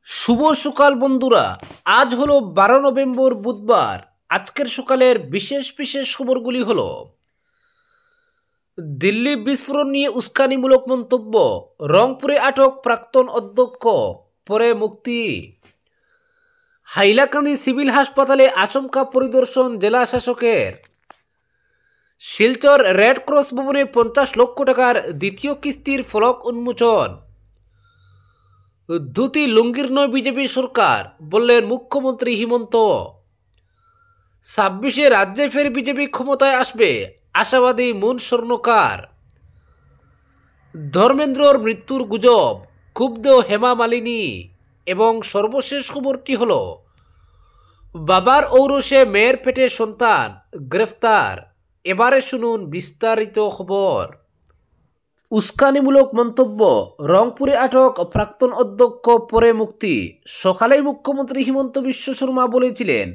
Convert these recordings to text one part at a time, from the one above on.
শুভ সকাল বন্ধুরা। আজ হলো 12 নভেম্বর বুধবার। আজকের সকালের বিশেষ বিশেষ খবরগুলি হলো: দিল্লি বিস্ফোরণ নিয়ে উস্কানিমূলক মন্তব্য, রংপুরে আটক প্রাক্তন অধ্যক্ষ, পরে মুক্তি। হাইলাকান্দি সিভিল হাসপাতালে আচমকা পরিদর্শন জেলা শাসকের। শিলচর রেড ক্রস ভবনে 50 লক্ষ টাকার দ্বিতীয় কিস্তির ফলক উন্মোচন। ধুতি লুঙ্গির নয় বিজেপি সরকার, বললেন মুখ্যমন্ত্রী হিমন্ত। 26-এ রাজ্যে ফের বিজেপি ক্ষমতায় আসবে, আশাবাদী মুন স্বর্ণকার। ধর্মেন্দ্রর মৃত্যুর গুজব, ক্ষুব্ধ হেমা মালিনী। এবং সর্বশেষ খবরটি হল, বাবার ঔরসে মেয়ের পেটে সন্তান, গ্রেফতার। এবারে শুনুন বিস্তারিত খবর। উস্কানিমূলক মন্তব্য, রংপুরে আটক প্রাক্তন অধ্যক্ষ, পরে মুক্তি। সকালেই মুখ্যমন্ত্রী হিমন্ত বিশ্ব শর্মা বলেছিলেন,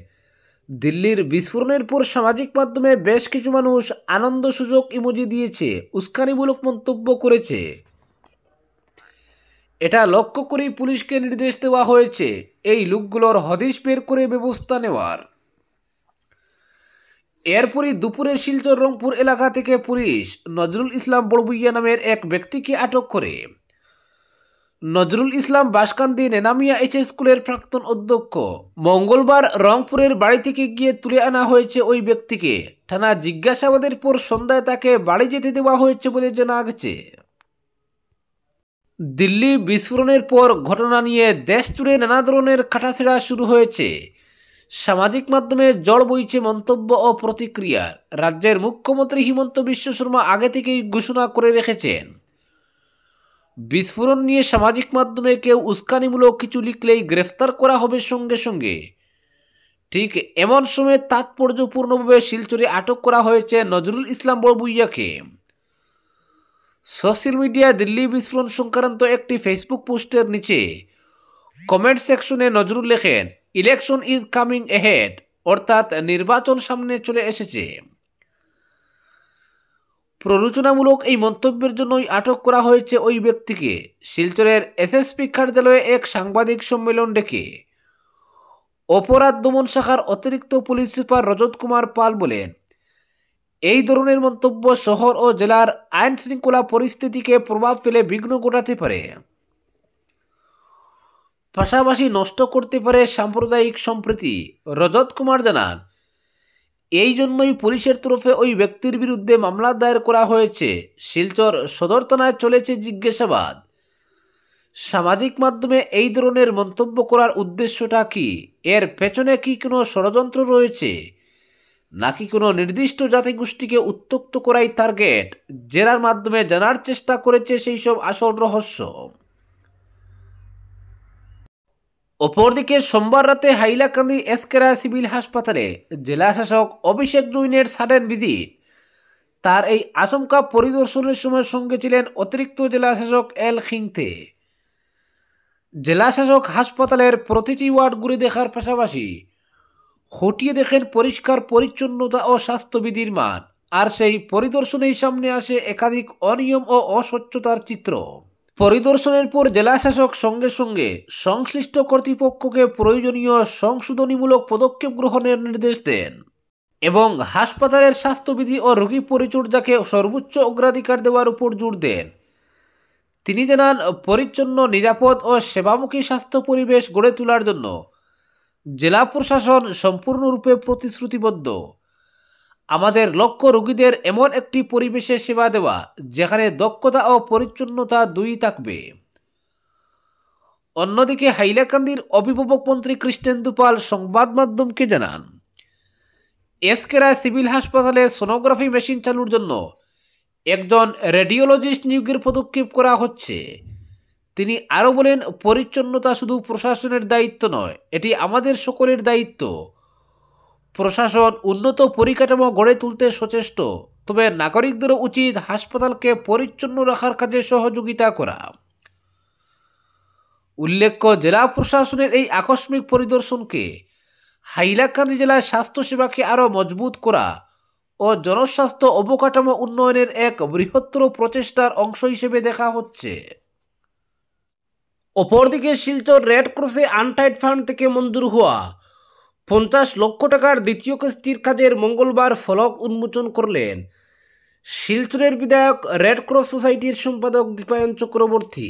দিল্লির বিস্ফোরণের পর সামাজিক মাধ্যমে বেশ কিছু মানুষ আনন্দ সূচক ইমোজি দিয়েছে, উস্কানিমূলক মন্তব্য করেছে। এটা লক্ষ্য করেই পুলিশকে নির্দেশ দেওয়া হয়েছে এই লোকগুলোর হদিশ বের করে ব্যবস্থা নেওয়ার। এরপরই দুপুরে শিলচর রংপুর এলাকা থেকে পুলিশ নজরুল ইসলাম বড়ভুইয়া নামের এক ব্যক্তিকে আটক করে। নজরুল ইসলাম বাসকান্দি নেনামিয়া এইচ স্কুলের প্রাক্তন অধ্যক্ষ। মঙ্গলবার রংপুরের বাড়ি থেকে গিয়ে তুলে আনা হয়েছে ওই ব্যক্তিকে। থানা জিজ্ঞাসাবাদের পর সন্ধ্যায় তাকে বাড়ি যেতে দেওয়া হয়েছে বলে জানা গেছে। দিল্লি বিস্ফোরণের পর ঘটনা নিয়ে দেশ জুড়ে নানা ধরনের কাটাছেঁড়া শুরু হয়েছে। সামাজিক মাধ্যমে জড় বইছে মন্তব্য ও প্রতিক্রিয়ার। রাজ্যের মুখ্যমন্ত্রী হিমন্ত বিশ্ব শর্মা আগে থেকেই ঘোষণা করে রেখেছেন, বিস্ফোরণ নিয়ে সামাজিক মাধ্যমে কেউ উস্কানিমূলক কিছু লিখলেই গ্রেফতার করা হবে সঙ্গে সঙ্গে। ঠিক এমন সময় তাৎপর্যপূর্ণভাবে শিলচরে আটক করা হয়েছে নজরুল ইসলাম বড়ভুইয়াকে। সোশ্যাল মিডিয়ায় দিল্লি বিস্ফোরণ সংক্রান্ত একটি ফেসবুক পোস্টের নিচে কমেন্ট সেকশনে নজরুল লেখেন, ইলেকশন ইজ কামিং এহেড, অর্থাৎ নির্বাচন সামনে চলে এসেছে। প্ররোচনামূলক এই মন্তব্যের জন্যই আটক করা হয়েছে ওই ব্যক্তিকে। শিলচরের এসএসপি কার্যালয়ে এক সাংবাদিক সম্মেলন ডেকে অপরাধ দমন শাখার অতিরিক্ত পুলিশ সুপার রজত কুমার পাল বলেন, এই ধরনের মন্তব্য শহর ও জেলার আইন শৃঙ্খলা পরিস্থিতিকে প্রভাব ফেলে বিঘ্ন ঘটাতে পারে, পাশাপাশি নষ্ট করতে পারে সাম্প্রদায়িক সম্প্রীতি। রজত কুমার জানান, এই জন্যই পুলিশের তরফে ওই ব্যক্তির বিরুদ্ধে মামলা দায়ের করা হয়েছে। শিলচর সদর থানায় চলেছে জিজ্ঞাসাবাদ। সামাজিক মাধ্যমে এই ধরনের মন্তব্য করার উদ্দেশ্যটা কি? এর পেছনে কি কোনো ষড়যন্ত্র রয়েছে, নাকি কোনো নির্দিষ্ট জাতিগোষ্ঠীকে উত্ত্যক্ত করাই টার্গেট? জেরার মাধ্যমে জানার চেষ্টা করেছে সেই সব আসল রহস্য। অপরদিকে সোমবার রাতে হাইলাকান্দি এসকেরা সিভিল হাসপাতালে জেলা শাসক অভিষেক জৈনের সাডেন ভিজিট। তার এই আচমকা পরিদর্শনের সময় সঙ্গে ছিলেন অতিরিক্ত জেলা শাসক এল খিংথে। জেলা শাসক হাসপাতালের প্রতিটি ওয়ার্ড ঘুরে দেখার পাশাপাশি খতিয়ে দেখেন পরিষ্কার পরিচ্ছন্নতা ও স্বাস্থ্যবিধির মান। আর সেই পরিদর্শনের সামনে আসে একাধিক অনিয়ম ও অস্বচ্ছতার চিত্র। পরিদর্শনের পর জেলা শাসক সঙ্গে সঙ্গে সংশ্লিষ্ট কর্তৃপক্ষকে প্রয়োজনীয় সংশোধনীমূলক পদক্ষেপ গ্রহণের নির্দেশ দেন এবং হাসপাতালের স্বাস্থ্যবিধি ও রোগী পরিচর্যাকে সর্বোচ্চ অগ্রাধিকার দেওয়ার উপর জোর দেন। তিনি জানান, পরিচ্ছন্ন, নিরাপদ ও সেবামুখী স্বাস্থ্য পরিবেশ গড়ে তোলার জন্য জেলা প্রশাসন সম্পূর্ণরূপে প্রতিশ্রুতিবদ্ধ। আমাদের লক্ষ্য রোগীদের এমন একটি পরিবেশে সেবা দেওয়া যেখানে দক্ষতা ও পরিচ্ছন্নতা দুই থাকবে। অন্যদিকে হাইলাকান্দির অভিভাবক মন্ত্রী কৃষ্ণেন্দু পাল সংবাদ মাধ্যমকে জানান, এসকেরা সিভিল হাসপাতালে সোনোগ্রাফি মেশিন চালুর জন্য একজন রেডিওলজিস্ট নিয়োগের পদক্ষেপ করা হচ্ছে। তিনি আরও বলেন, পরিচ্ছন্নতা শুধু প্রশাসনের দায়িত্ব নয়, এটি আমাদের সকলের দায়িত্ব। প্রশাসন উন্নত পরিকাঠামো গড়ে তুলতে সচেষ্ট, তবে নাগরিকদেরও উচিত হাসপাতালকে পরিচ্ছন্ন রাখার কাজে সহযোগিতা করা। উল্লেখ্য, জেলা প্রশাসনের এই আকস্মিক পরিদর্শনকে হাইলাকান্দি জেলায় স্বাস্থ্যসেবাকে আরও মজবুত করা ও জনস্বাস্থ্য অবকাঠামো উন্নয়নের এক বৃহত্তর প্রচেষ্টার অংশ হিসেবে দেখা হচ্ছে। অপরদিকে শিলচর রেড ক্রসে আনটাইড ফান্ড থেকে মঞ্জুর হওয়া 50 লক্ষ টাকার দ্বিতীয় কিস্তির কাজের মঙ্গলবার ফলক উন্মোচন করলেন শিলচরের বিধায়ক রেড ক্রস সোসাইটির সম্পাদক দীপায়ন চক্রবর্তী।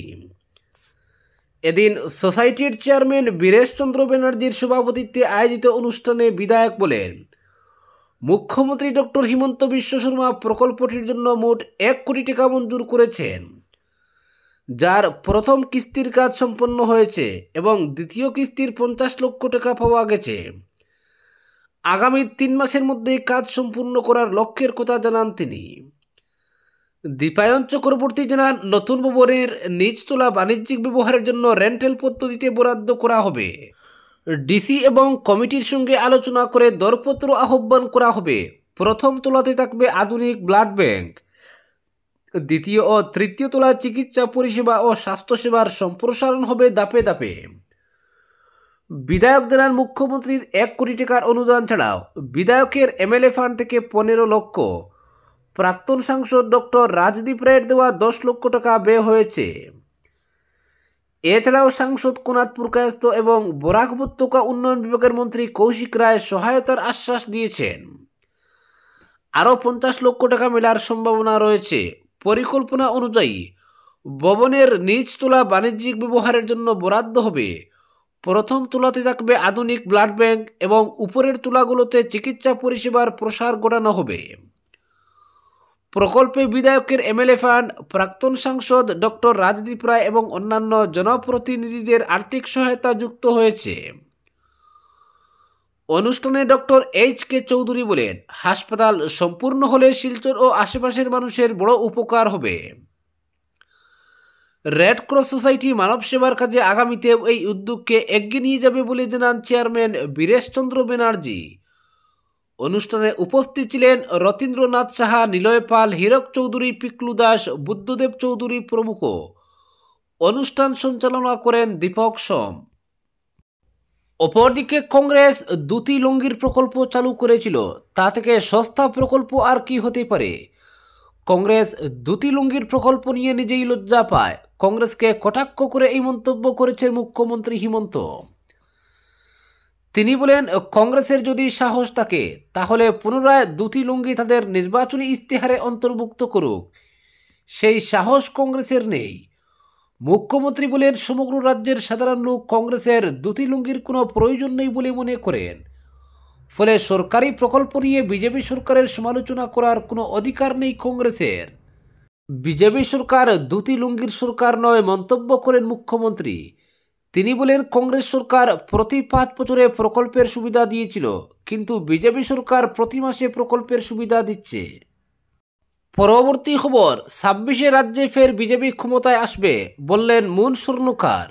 এদিন সোসাইটির চেয়ারম্যান বীরেশ চন্দ্র ব্যানার্জির সভাপতিত্বে আয়োজিত অনুষ্ঠানে বিধায়ক বলেন, মুখ্যমন্ত্রী ডক্টর হিমন্ত বিশ্ব শর্মা প্রকল্পটির জন্য মোট 1 কোটি টাকা মঞ্জুর করেছেন, যার প্রথম কিস্তির কাজ সম্পন্ন হয়েছে এবং দ্বিতীয় কিস্তির 50 লক্ষ টাকা পাওয়া গেছে। আগামী 3 মাসের মধ্যে কাজ সম্পূর্ণ করার লক্ষ্যের কথা জানান তিনি। দীপায়ন চক্রবর্তী জানান, নতুন ভবনের নিচতলা বাণিজ্যিক ব্যবহারের জন্য রেন্টাল পদ্ধতিতে বরাদ্দ করা হবে। ডিসি এবং কমিটির সঙ্গে আলোচনা করে দরপত্র আহ্বান করা হবে। প্রথম তলাতে থাকবে আধুনিক ব্লাড ব্যাংক, দ্বিতীয় ও তৃতীয় তলায় চিকিৎসা পরিষেবা ও স্বাস্থ্যসেবার সম্প্রসারণ হবে ধাপে ধাপে। বিধায়ক জানান, মুখ্যমন্ত্রীর 1 কোটি টাকার অনুদান ছাড়াও বিধায়কের এমএলএ ফান্ড থেকে 15 লক্ষ, প্রাক্তন সাংসদ ডক্টর রাজদীপ রায়ের দেওয়া 10 লক্ষ টাকা ব্যয় হয়েছে। এছাড়াও সাংসদ কোনাথপুর কায়স্থ এবং বরাক উপত্যকা উন্নয়ন বিভাগের মন্ত্রী কৌশিক রায় সহায়তার আশ্বাস দিয়েছেন। আরও 50 লক্ষ টাকা মেলার সম্ভাবনা রয়েছে। পরিকল্পনা অনুযায়ী ভবনের নিচতলা বাণিজ্যিক ব্যবহারের জন্য বরাদ্দ হবে। প্রথম তলাতে থাকবে আধুনিক ব্লাড ব্যাংক এবং উপরের তলাগুলোতে চিকিৎসা পরিষেবার প্রসার ঘটানো হবে। প্রকল্পে বিধায়কের এমএলএ ফান্ড, প্রাক্তন সাংসদ ডক্টর রাজদীপ রায় এবং অন্যান্য জনপ্রতিনিধিদের আর্থিক সহায়তা যুক্ত হয়েছে। অনুষ্ঠানে ডক্টর এইচ.কে চৌধুরী বলেন, হাসপাতাল সম্পূর্ণ হলে শিলচর ও আশেপাশের মানুষের বড় উপকার হবে। রেড ক্রস সোসাইটি মানব সেবার কাজে আগামীতে এই উদ্যোগকে এগিয়ে নিয়ে যাবে বলে জানান চেয়ারম্যান বীরেশ চন্দ্র ব্যানার্জি। অনুষ্ঠানে উপস্থিত ছিলেন রতীন্দ্রনাথ সাহা, নিলয় পাল, হীরক চৌধুরী, পিকলু দাস, বুদ্ধদেব চৌধুরী প্রমুখ। অনুষ্ঠান সঞ্চালনা করেন দীপক সোম। অপরদিকে কংগ্রেস দুটি লুঙ্গির প্রকল্প চালু করেছিল, তা থেকে সস্তা প্রকল্প আর কি হতে পারে। কংগ্রেস দুটি লুঙ্গির প্রকল্প নিয়ে নিজেই লজ্জা পায়। কংগ্রেসকে কটাক্ষ করে এই মন্তব্য করেছেন মুখ্যমন্ত্রী হিমন্ত। তিনি বলেন, কংগ্রেসের যদি সাহস থাকে তাহলে পুনরায় দুটি লুঙ্গি তাদের নির্বাচনী ইস্তেহারে অন্তর্ভুক্ত করুক। সেই সাহস কংগ্রেসের নেই। মুখ্যমন্ত্রী বলেন, সমগ্র রাজ্যের সাধারণ লোক কংগ্রেসের দুটি লুঙ্গির কোনো প্রয়োজন নেই বলে মনে করেন। ফলে সরকারি প্রকল্প নিয়ে বিজেপি সরকারের সমালোচনা করার কোনো অধিকার নেই কংগ্রেসের। বিজেপি সরকার দুটি লুঙ্গির সরকার নয় মন্তব্য করেন মুখ্যমন্ত্রী। তিনি বলেন, কংগ্রেস সরকার প্রতি 5 বছরে প্রকল্পের সুবিধা দিয়েছিল, কিন্তু বিজেপি সরকার প্রতি মাসে প্রকল্পের সুবিধা দিচ্ছে। পরবর্তী খবর, 26 রাজ্যে ফের বিজেপি ক্ষমতায় আসবে বললেন মুন স্বর্ণকার।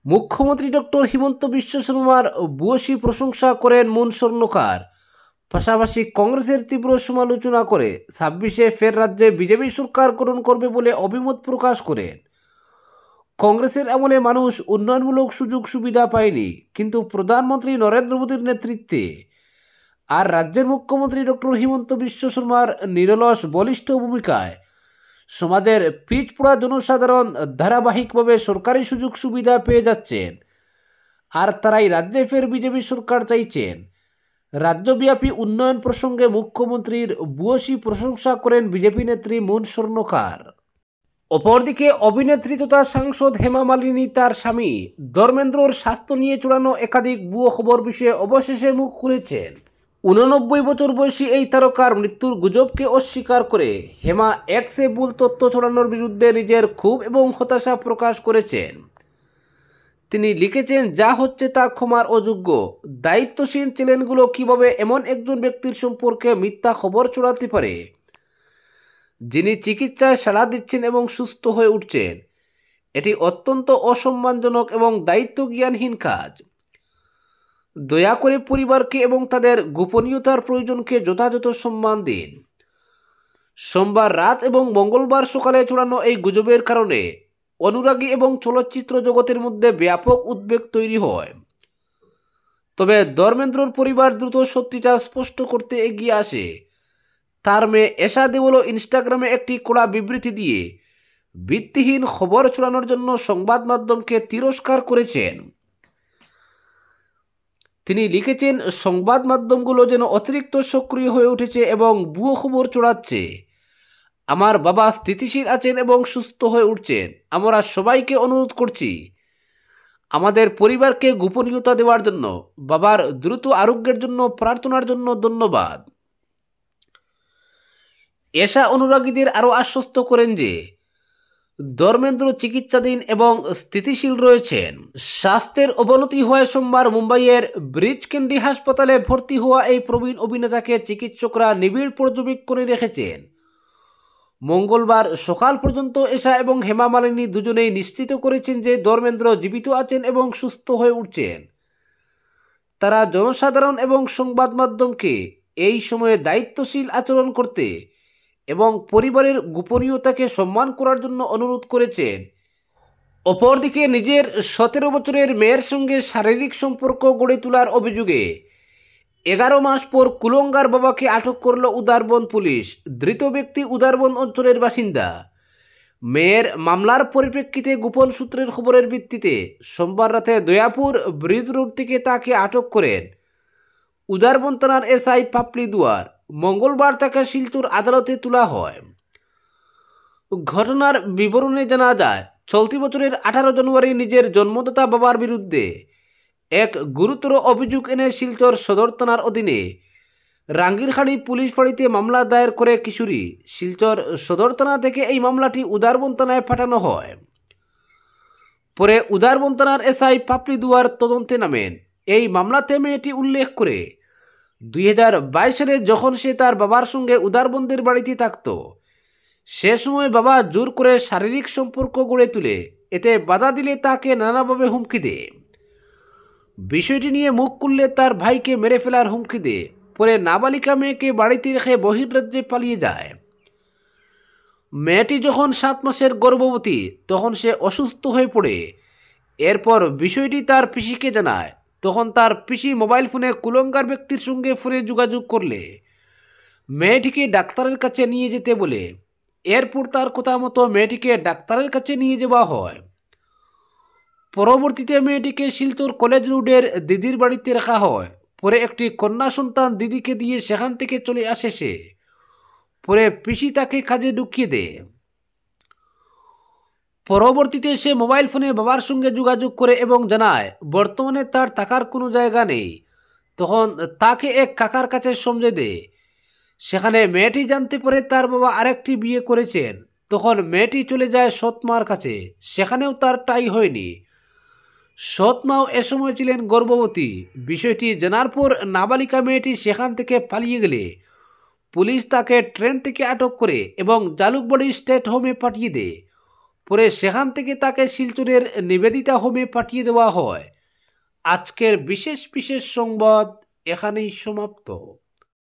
মুখ্যমন্ত্রী ডক্টর হিমন্ত বিশ্ব শর্মার ভূয়সী প্রশংসা করেন মুন স্বর্ণকার। পাশাপাশি কংগ্রেসের তীব্র সমালোচনা করে 26-এ ফের রাজ্যে বিজেপি সরকার গঠন করবে বলে অভিমত প্রকাশ করেন। কংগ্রেসের আমলে মানুষ উন্নয়নমূলক সুযোগ সুবিধা পায়নি, কিন্তু প্রধানমন্ত্রী নরেন্দ্র মোদীর নেতৃত্বে আর রাজ্যের মুখ্যমন্ত্রী ডক্টর হিমন্ত বিশ্ব শর্মার নিরলস বলিষ্ঠ ভূমিকায় সমাজের পিছপড়া জনসাধারণ ধারাবাহিকভাবে সরকারি সুযোগ সুবিধা পেয়ে যাচ্ছেন, আর তারাই রাজ্যে ফের বিজেপি সরকার চাইছেন। রাজ্যব্যাপী উন্নয়ন প্রসঙ্গে মুখ্যমন্ত্রীর ভূয়সী প্রশংসা করেন বিজেপি নেত্রী মুন স্বর্ণকার। অপরদিকে অভিনেত্রী তথা সাংসদ হেমা মালিনী তার স্বামী ধর্মেন্দ্রর স্বাস্থ্য নিয়ে চড়ানো একাধিক ভুয়ো খবর বিষয়ে অবশেষে মুখ খুলেছেন। 89 বছর বয়সী এই তারকার মৃত্যুর গুজবকে অস্বীকার করে হেমা এক্সে ভুল তথ্য ছড়ানোর বিরুদ্ধে নিজের ক্ষোভ এবং হতাশা প্রকাশ করেছেন। তিনি লিখেছেন, যা হচ্ছে তা ক্ষমার অযোগ্য। দায়িত্বশীল চ্যানেলগুলো কিভাবে এমন একজন ব্যক্তির সম্পর্কে মিথ্যা খবর ছড়াতে পারে, যিনি চিকিৎসায় সাড়া দিচ্ছেন এবং সুস্থ হয়ে উঠছেন। এটি অত্যন্ত অসম্মানজনক এবং দায়িত্বজ্ঞানহীন কাজ। দয়া করে পরিবারকে এবং তাদের গোপনীয়তার প্রয়োজনকে যথাযথ সম্মান দিন। সোমবার রাত এবং মঙ্গলবার সকালে ছড়ানো এই গুজবের কারণে অনুরাগী এবং চলচ্চিত্র জগতের মধ্যে ব্যাপক উদ্বেগ তৈরি হয়। তবে ধর্মেন্দ্রর পরিবার দ্রুত সত্যিটা স্পষ্ট করতে এগিয়ে আসে। তার মেয়ে এশা দেওল ইনস্টাগ্রামে একটি কড়া বিবৃতি দিয়ে ভিত্তিহীন খবর ছড়ানোর জন্য সংবাদ মাধ্যমকে তিরস্কার করেছেন। তিনি লিখেছেন, সংবাদ মাধ্যমগুলো যেন অতিরিক্ত সক্রিয় হয়ে উঠেছে এবং ভুয়ো খবর ছড়াচ্ছে। আমার বাবা স্থিতিশীল আছেন এবং সুস্থ হয়ে উঠছেন। আমরা সবাইকে অনুরোধ করছি আমাদের পরিবারকে গোপনীয়তা দেওয়ার জন্য। বাবার দ্রুত আরোগ্যের জন্য প্রার্থনার জন্য ধন্যবাদ। এশা অনুরাগীদের আরও আশ্বস্ত করেন যে ধর্মেন্দ্র চিকিৎসাধীন এবং স্থিতিশীল রয়েছেন। স্বাস্থ্যের অবনতি হওয়ায় সোমবার মুম্বাইয়ের ব্রিজ ক্যান্ডি হাসপাতালে ভর্তি হওয়া এই প্রবীণ অভিনেতাকে চিকিৎসকরা নিবিড় পর্যবেক্ষণে রেখেছেন। মঙ্গলবার সকাল পর্যন্ত এশা এবং হেমা মালিনী দুজনেই নিশ্চিত করেছেন যে ধর্মেন্দ্র জীবিত আছেন এবং সুস্থ হয়ে উঠছেন। তারা জনসাধারণ এবং সংবাদ মাধ্যমকে এই সময়ে দায়িত্বশীল আচরণ করতে এবং পরিবারের গোপনীয়তাকে সম্মান করার জন্য অনুরোধ করেছেন। অপরদিকে নিজের 17 বছরের মেয়ের সঙ্গে শারীরিক সম্পর্ক গড়ে তোলার অভিযোগে 11 মাস পর কুলঙ্গার বাবাকে আটক করল উদারবন পুলিশ। ধৃত ব্যক্তি উদারবন অঞ্চলের বাসিন্দা। মেয়ের মামলার পরিপ্রেক্ষিতে গোপন সূত্রের খবরের ভিত্তিতে সোমবার রাতে দয়াপুর ব্রিজ রোড থেকে তাকে আটক করেন উদারবন থানার এসআই পাপলি দুয়ার। মঙ্গলবার তাকে শিলচর আদালতে তোলা হয়। ঘটনার বিবরণে জানা যায়, চলতি বছরের 18 জানুয়ারি নিজের জন্মদাতা বাবার বিরুদ্ধে এক গুরুতর অভিযোগ এনে শিলচর সদর থানার অধীনে রাঙ্গিরখাড়ি পুলিশ ফাঁড়িতে মামলা দায়ের করে কিশোরী। শিলচর সদর থানা থেকে এই মামলাটি উদারবন থানায় পাঠানো হয়। পরে উদারবন থানার এসআই পাপলি দুয়ার তদন্তে নামেন। এই মামলাতে মেয়েটি উল্লেখ করে 2022 সালে যখন সে তার বাবার সঙ্গে উদারবন্দের বাড়িতে থাকত, সে সময় বাবা জোর করে শারীরিক সম্পর্ক গড়ে তুলে এতে বাধা দিলে তাকে নানাভাবে হুমকি দেয়। বিষয়টি নিয়ে মুখ খুললে তার ভাইকে মেরে ফেলার হুমকি দেয়। পরে নাবালিকা মেয়েকে বাড়িতে রেখে বহির্রাজ্যে পালিয়ে যায়। মেয়েটি যখন 7 মাসের গর্ভবতী তখন সে অসুস্থ হয়ে পড়ে। এরপর বিষয়টি তার পিসিকে জানায়। তখন তার পিসি মোবাইল ফোনে কুলঙ্গার ব্যক্তির সঙ্গে ফোনে যোগাযোগ করলে মেয়েটিকে ডাক্তারের কাছে নিয়ে যেতে বলে। এরপর তার কথা মতো মেয়েটিকে ডাক্তারের কাছে নিয়ে যাওয়া হয়। পরবর্তীতে মেয়েটিকে শিলচর কলেজ রোডের দিদির বাড়িতে রাখা হয়। পরে একটি কন্যা সন্তান দিদিকে দিয়ে সেখান থেকে চলে আসে সে। পরে পিসি তাকে কাজে ঢুকিয়ে দেয়। পরবর্তীতে সে মোবাইল ফোনে বাবার সঙ্গে যোগাযোগ করে এবং জানায় বর্তমানে তার থাকার কোনো জায়গা নেই। তখন তাকে এক কাকার কাছে সমঝে দেয়। সেখানে মেয়েটি জানতে পারে তার বাবা আরেকটি বিয়ে করেছেন। তখন মেয়েটি চলে যায় সৎমার কাছে। সেখানেও তার টাই হয়নি। সৎমাও এ সময় ছিলেন গর্ভবতী। বিষয়টি জানার পর নাবালিকা মেয়েটি সেখান থেকে পালিয়ে গেলে পুলিশ তাকে ট্রেন থেকে আটক করে এবং জালুকবাড়ি স্টেট হোমে পাঠিয়ে দেয়। পরে সেখান থেকে তাকে শিলচরের নিবেদিতা হোমে পাঠিয়ে দেওয়া হয়। আজকের বিশেষ সংবাদ এখানেই সমাপ্ত।